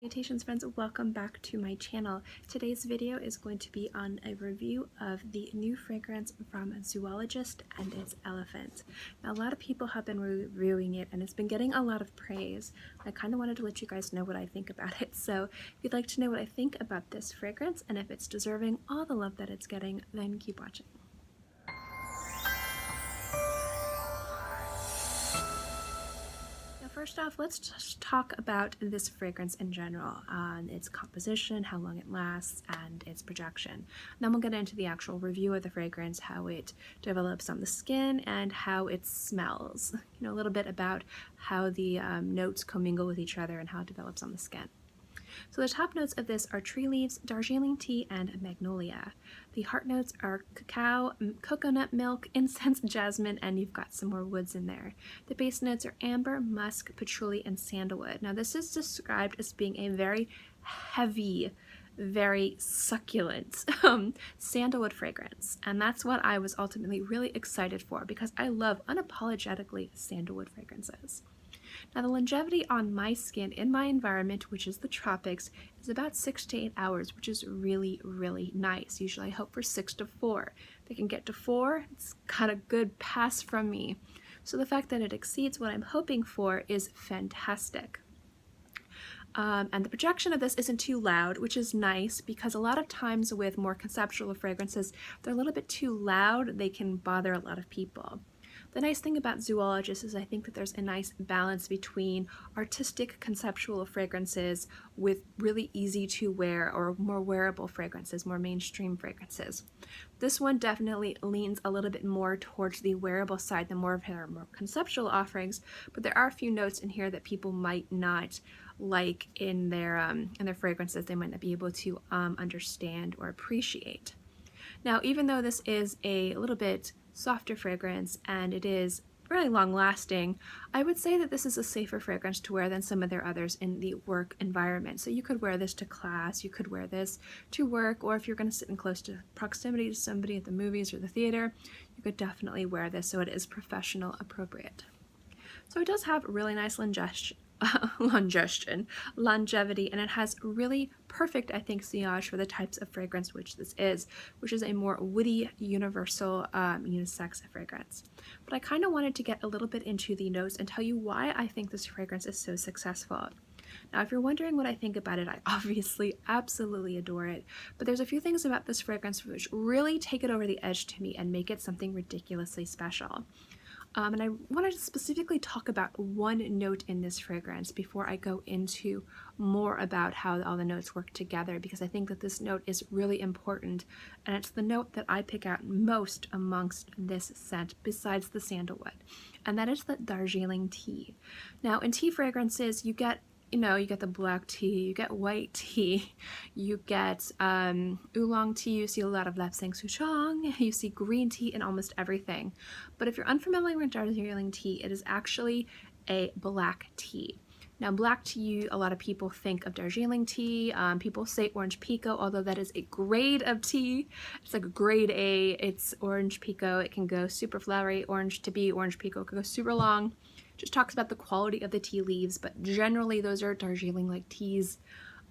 Salutations friends, welcome back to my channel. Today's video is going to be on a review of the new fragrance from Zoologist and its Elephant. Now a lot of people have been reviewing it and it's been getting a lot of praise. I kind of wanted to let you guys know what I think about it. So if you'd like to know what I think about this fragrance and if it's deserving all the love that it's getting, then keep watching. First off, let's just talk about this fragrance in general, its composition, how long it lasts, and its projection. Then we'll get into the actual review of the fragrance, how it develops on the skin, and how it smells. A little bit about how the notes commingle with each other and how it develops on the skin. So the top notes of this are tree leaves, Darjeeling tea, and magnolia. The heart notes are cacao, coconut milk, incense, jasmine, and you've got some more woods in there. The base notes are amber, musk, patchouli, and sandalwood. Now this is described as being a very heavy, very succulent sandalwood fragrance, and that's what I was ultimately really excited for because I love unapologetically sandalwood fragrances. Now the longevity on my skin in my environment, which is the tropics, is about 6 to 8 hours, which is really, really nice. Usually I hope for 6 to 4. If they can get to 4, it's got a good pass from me. So the fact that it exceeds what I'm hoping for is fantastic. And the projection of this isn't too loud, which is nice because a lot of times with more conceptual fragrances, they're a little bit too loud. They can bother a lot of people. The nice thing about Zoologist is I think that there's a nice balance between artistic conceptual fragrances with really easy to wear or more wearable fragrances, more mainstream fragrances. This one definitely leans a little bit more towards the wearable side than more of her more conceptual offerings, but there are a few notes in here that people might not like in their fragrances. They might not be able to understand or appreciate. Now, even though this is a little bit softer fragrance and it is really long lasting, I would say that this is a safer fragrance to wear than some of their others in the work environment. So you could wear this to class, you could wear this to work, or if you're going to sit in close to proximity to somebody at the movies or the theater, you could definitely wear this so it is professional appropriate. So it does have really nice longevity, and it has really perfect, I think, sillage for the types of fragrance which this is, which is a more woody, universal, unisex fragrance. But I kind of wanted to get a little bit into the notes and tell you why I think this fragrance is so successful. Now, if you're wondering what I think about it, I obviously absolutely adore it, but there's a few things about this fragrance which really take it over the edge to me and make it something ridiculously special. And I wanted to specifically talk about one note in this fragrance before I go into more about how all the notes work together, because I think that this note is really important, and it's the note that I pick out most amongst this scent besides the sandalwood, and that is the Darjeeling tea. Now, in tea fragrances, you get the black tea, you get white tea, you get oolong tea, you see a lot of lapsang souchong, you see green tea in almost everything. But if you're unfamiliar with Darjeeling tea, it is actually a black tea. Now, black tea, a lot of people think of Darjeeling tea. People say orange pekoe, although that is a grade of tea. It's like a grade A. It's orange pekoe. It can go super flowery. Orange to be orange pekoe can go super long. Just talks about the quality of the tea leaves, but generally those are Darjeeling-like teas.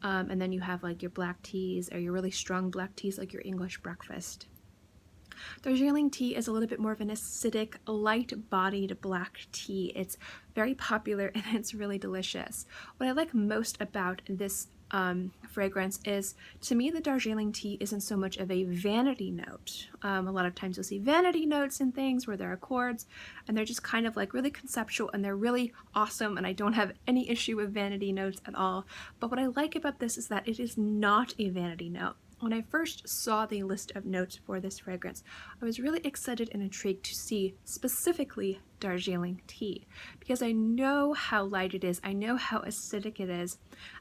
And then you have like your black teas or your really strong black teas like your English breakfast. Darjeeling tea is a little bit more of an acidic, light-bodied black tea. It's very popular and it's really delicious. What I like most about this fragrance is, to me, the Darjeeling tea isn't so much of a vanity note. A lot of times you'll see vanity notes in things where there are chords and they're just kind of like really conceptual and they're really awesome, and I don't have any issue with vanity notes at all. But what I like about this is that it is not a vanity note. When I first saw the list of notes for this fragrance, I was really excited and intrigued to see specifically Darjeeling tea, because I know how light it is, I know how acidic it is,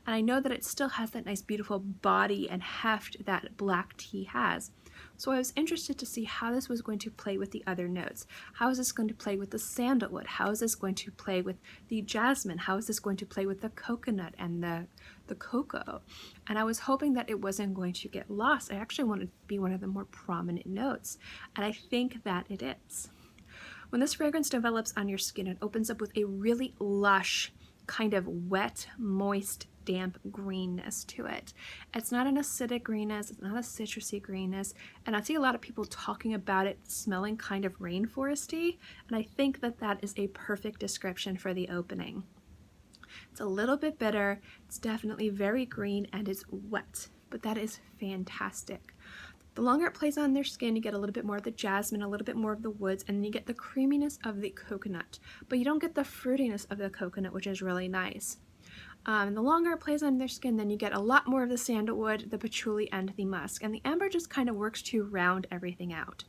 and I know that it still has that nice beautiful body and heft that black tea has. So I was interested to see how this was going to play with the other notes. How is this going to play with the sandalwood? How is this going to play with the jasmine? How is this going to play with the coconut and the cocoa? And I was hoping that it wasn't going to get lost. I actually wanted it to be one of the more prominent notes, and I think that it is. When this fragrance develops on your skin, it opens up with a really lush, kind of wet, moist damp greenness to it. It's not an acidic greenness, it's not a citrusy greenness, and I see a lot of people talking about it smelling kind of rainforesty, and I think that that is a perfect description for the opening. It's a little bit bitter, it's definitely very green, and it's wet, but that is fantastic. The longer it plays on their skin, you get a little bit more of the jasmine, a little bit more of the woods, and then you get the creaminess of the coconut, but you don't get the fruitiness of the coconut, which is really nice. The longer it plays on their skin, then you get a lot more of the sandalwood, the patchouli, and the musk, and the amber just kind of works to round everything out.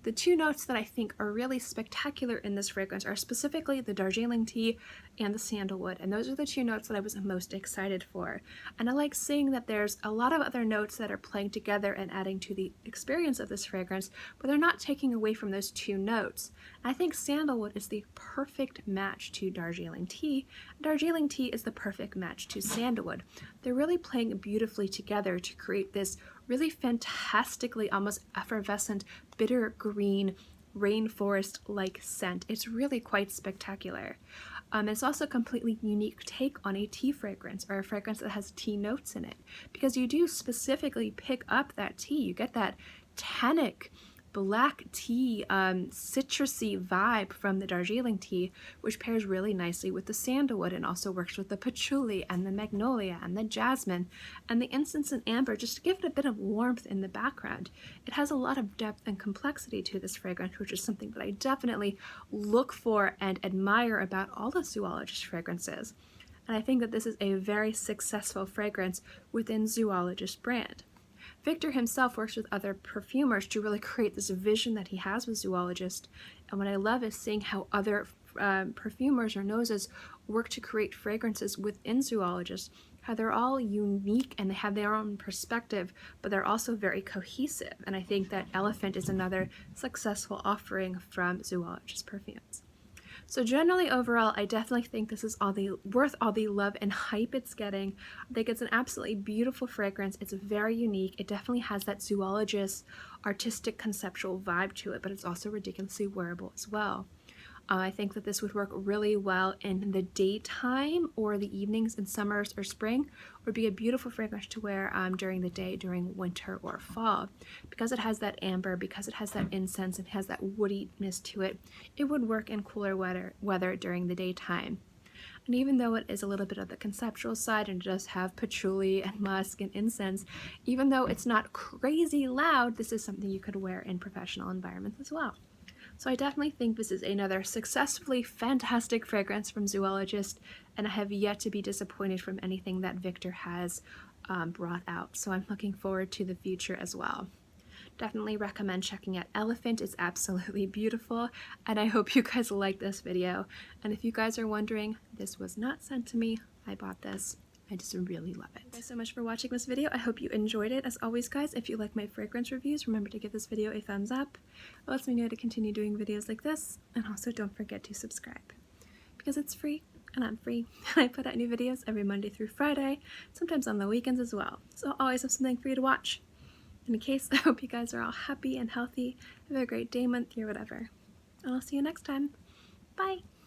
The two notes that I think are really spectacular in this fragrance are specifically the Darjeeling tea and the sandalwood, and those are the two notes that I was most excited for. And I like seeing that there's a lot of other notes that are playing together and adding to the experience of this fragrance, but they're not taking away from those two notes. And I think sandalwood is the perfect match to Darjeeling tea, and Darjeeling tea is the perfect match to sandalwood. They're really playing beautifully together to create this really fantastically almost effervescent bitter green rainforest-like scent. It's really quite spectacular. It's also a completely unique take on a tea fragrance, or a fragrance that has tea notes in it, because you do specifically pick up that tea. You get that tannic black tea citrusy vibe from the Darjeeling tea, which pairs really nicely with the sandalwood and also works with the patchouli and the magnolia and the jasmine and the incense and amber, just to give it a bit of warmth in the background. It has a lot of depth and complexity to this fragrance, which is something that I definitely look for and admire about all the Zoologist fragrances. And I think that this is a very successful fragrance within Zoologist brand. Victor himself works with other perfumers to really create this vision that he has with Zoologist, and what I love is seeing how other perfumers or noses work to create fragrances within Zoologist, how they're all unique and they have their own perspective, but they're also very cohesive, and I think that Elephant is another successful offering from Zoologist Perfumes. So generally overall, I definitely think this is worth all the love and hype it's getting. I think it's an absolutely beautiful fragrance. It's very unique. It definitely has that zoologist artistic conceptual vibe to it, but it's also ridiculously wearable as well. I think that this would work really well in the daytime or the evenings in summers or spring. It would be a beautiful fragrance to wear during the day during winter or fall. Because it has that amber, because it has that incense, and has that woodiness to it, it would work in cooler weather during the daytime. And even though it is a little bit of the conceptual side and it does have patchouli and musk and incense, even though it's not crazy loud, this is something you could wear in professional environments as well. So I definitely think this is another successfully fantastic fragrance from Zoologist, and I have yet to be disappointed from anything that Victor has brought out. So I'm looking forward to the future as well. Definitely recommend checking out Elephant. It's absolutely beautiful, and I hope you guys like this video. And if you guys are wondering, this was not sent to me. I bought this. I just really love it. Thank you guys so much for watching this video. I hope you enjoyed it. As always, guys, if you like my fragrance reviews, remember to give this video a thumbs up. It lets me know to continue doing videos like this. And also don't forget to subscribe, because it's free and I'm free. I put out new videos every Monday through Friday, sometimes on the weekends as well. So I'll always have something for you to watch. In any case, I hope you guys are all happy and healthy. Have a great day, month, year, whatever. And I'll see you next time. Bye!